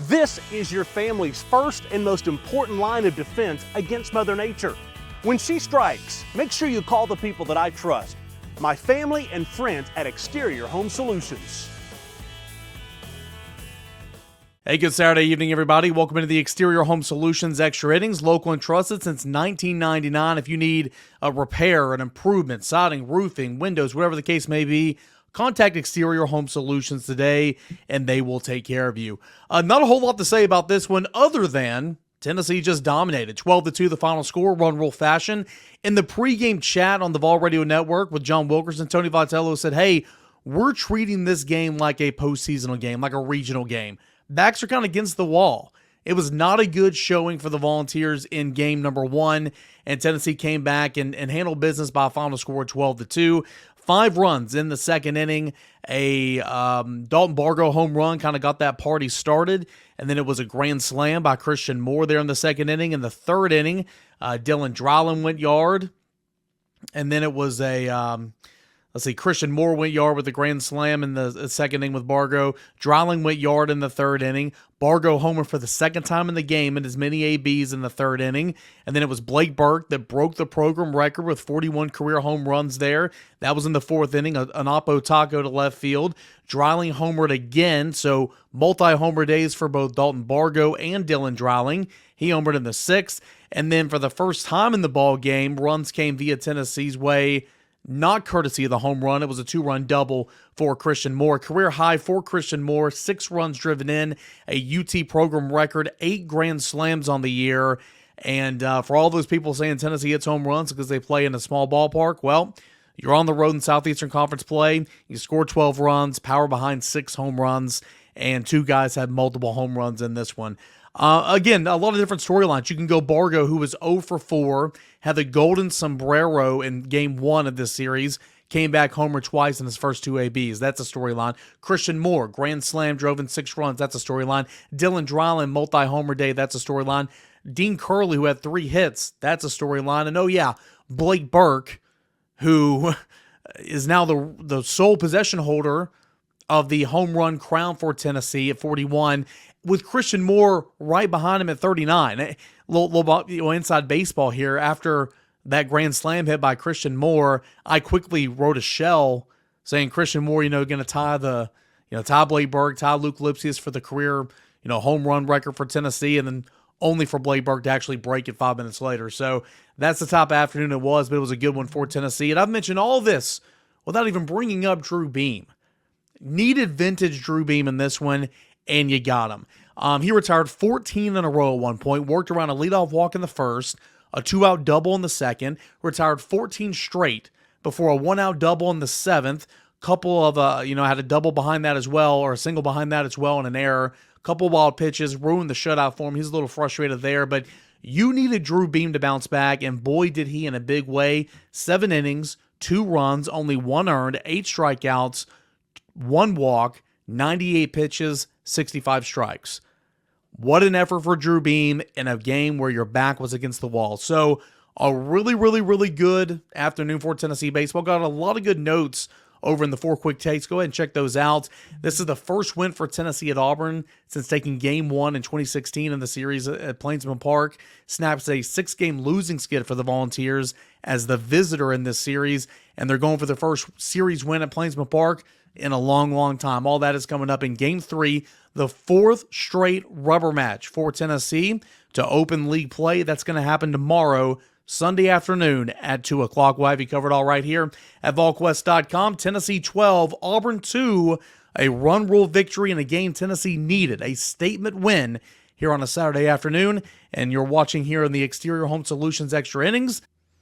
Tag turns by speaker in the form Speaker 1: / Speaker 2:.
Speaker 1: This is your family's first and most important line of defense against Mother Nature. When she strikes, make sure you call the people that I trust, my family and friends at Exterior Home Solutions.
Speaker 2: Hey, good Saturday evening, everybody. Welcome into the Exterior Home Solutions Extra Innings, local and trusted since 1999. If you need a repair, an improvement, siding, roofing, windows, whatever the case may be, contact Exterior Home Solutions today, and they will take care of you. Not a whole lot to say about this one other than Tennessee just dominated. 12-2 the final score, run rule fashion. In the pregame chat on the Vol Radio Network with John Wilkerson, Tony Vitello said, hey, we're treating this game like a postseasonal game, like a regional game. Backs are kind of against the wall. It was not a good showing for the Volunteers in game number one, and Tennessee came back and handled business by a final score of 12-2. 5 runs in the second inning. A Dalton Bargo home run kind of got that party started, and then it was a grand slam by Christian Moore there in the second inning. In the third inning, Dylan Dryland went yard, and then it was Christian Moore went yard with a grand slam in the second inning with Bargo. Dryling went yard in the third inning. Bargo homer for the second time in the game and as many ABs in the third inning. And then it was Blake Burke that broke the program record with 41 career home runs there. That was in the fourth inning, an Oppo Taco to left field. Dryling homered again, so multi-homer days for both Dalton Bargo and Dylan Dryling. He homered in the sixth. And then for the first time in the ball game, runs came via Tennessee's way, not courtesy of the home run. It was a 2-run double for Christian Moore. Career high for Christian Moore, 6 runs driven in, a UT program record, 8 grand slams on the year. And for all those people saying Tennessee hits home runs because they play in a small ballpark, well, you're on the road in Southeastern Conference play. You scored 12 runs, power behind 6 home runs, and 2 guys had multiple home runs in this one. Again, a lot of different storylines. You can go Bargo, who was 0 for 4, had the golden sombrero in game 1 of this series, came back homer twice in his first 2 ABs. That's a storyline. Christian Moore, grand slam, drove in 6 runs. That's a storyline. Dylan Dryland, multi-homer day. That's a storyline. Dean Curley, who had 3 hits. That's a storyline. And oh yeah, Blake Burke, who is now the sole possession holder of the home run crown for Tennessee at 41, with Christian Moore right behind him at 39. A little inside baseball here. After that grand slam hit by Christian Moore, I quickly wrote a shell saying Christian Moore, going to tie Blake Burke, tie Luke Lipsius for the career, home run record for Tennessee, and then only for Blake Burke to actually break it 5 minutes later. So that's the type of afternoon it was, but it was a good one for Tennessee. And I've mentioned all this without even bringing up Drew Beam. Needed vintage Drew Beam in this one, and you got him. He retired 14 in a row at one point, worked around a leadoff walk in the first, a 2-out double in the second, retired 14 straight before a 1-out double in the seventh, couple of, had a double behind that as well, or a single behind that as well, and an error. Couple wild pitches, ruined the shutout for him. He's a little frustrated there, but you needed Drew Beam to bounce back, and boy, did he in a big way. 7 innings, 2 runs, only 1 earned, 8 strikeouts, 1 walk, 98 pitches, 65 strikes. What an effort for Drew Beam in a game where your back was against the wall. So a really, really, really good afternoon for Tennessee baseball. Got a lot of good notes over in the 4 quick takes. Go ahead and check those out. This is the first win for Tennessee at Auburn since taking game 1 in 2016 in the series at Plainsman Park. Snaps a 6-game losing skid for the Volunteers as the visitor in this series, and they're going for the first series win at Plainsman Park in a long, long time. All that is coming up in game 3, the 4th straight rubber match for Tennessee to open league play. That's going to happen tomorrow, Sunday afternoon at 2 o'clock. We'll have you covered all right here at Volquest.com. Tennessee 12, Auburn 2, a run rule victory in a game Tennessee needed, a statement win here on a Saturday afternoon. And you're watching here in the Exterior Home Solutions Extra Innings.